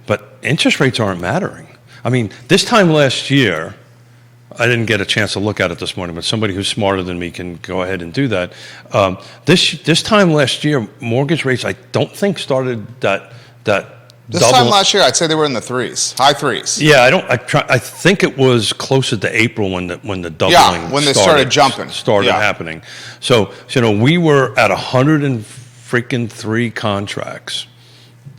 But interest rates aren't mattering. I mean, this time last year, I didn't get a chance to look at it this morning, but somebody who's smarter than me can go ahead and do that. This time last year, mortgage rates, I don't think started that This time last year, I'd say they were in the threes, high threes. Yeah, I think it was closer to April when the doubling. Yeah, when they started jumping, happening. So we were at 103 contracts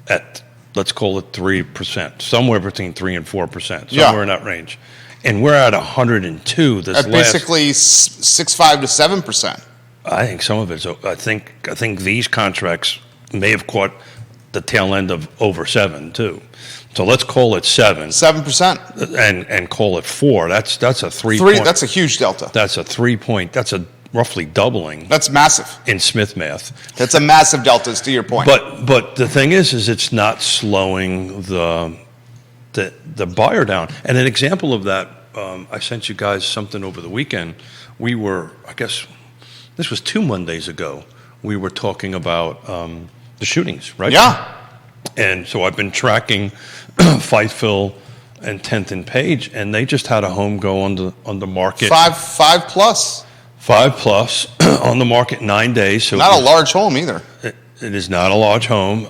at, let's call it 3%, somewhere between 3 and 4%, somewhere in that range, and we're at 102. That's basically 6.5 to 7%. I think some of it. So I think these contracts may have caught the tail end of over 7 too. So let's call it 7%, and call it 4. That's a 3. That's a huge delta. That's a 3 point. That's a roughly doubling. That's massive in Smith math. That's a massive delta. To your point. But the thing is it's not slowing the buyer down. And an example of that, I sent you guys something over the weekend. We were, I guess, this was 2 Mondays ago. We were talking about the shootings, right? Yeah. And so I've been tracking CVille and 10th and Page, and they just had a home go on the market. 5 plus. 5 plus on the market 9 days. So not a large home either. It is not a large home,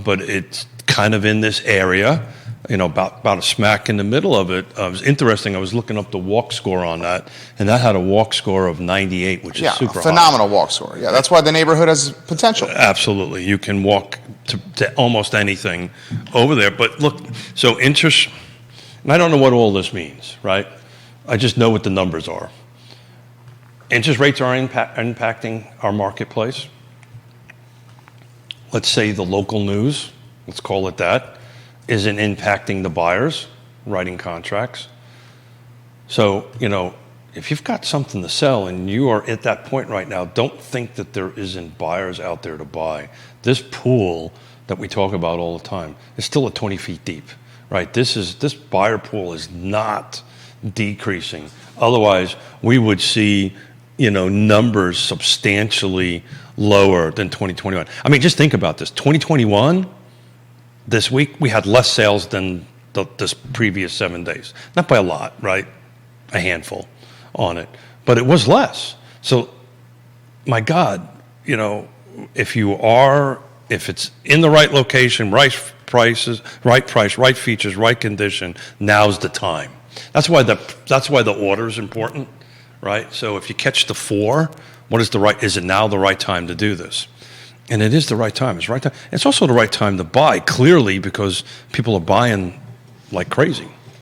but it's kind of in this area, about a smack in the middle of it. It was interesting. I was looking up the walk score on that, and that had a walk score of 98, which is super phenomenal high. Walk score. Yeah, that's why the neighborhood has potential. Absolutely. You can walk to almost anything over there. But look, so interest, and I don't know what all this means, right? I just know what the numbers are. Interest rates are impacting our marketplace. Let's say the local news, let's call it that, isn't impacting the buyers writing contracts. So, if you've got something to sell and you are at that point right now, don't think that there isn't buyers out there to buy. This pool that we talk about all the time is still at 20 feet deep, right? This buyer pool is not decreasing. Otherwise, we would see numbers substantially lower than 2021. I mean, just think about this. 2021, this week, we had less sales than this previous 7 days. Not by a lot, right? A handful on it. But it was less. So, my God, if it's in the right location, right prices, right price, right features, right condition, now's the time. That's why the order is important. Right? So if you catch the 4, is it now the right time to do this? And it is the right time. It's the right time. It's also the right time to buy, clearly, because people are buying like crazy.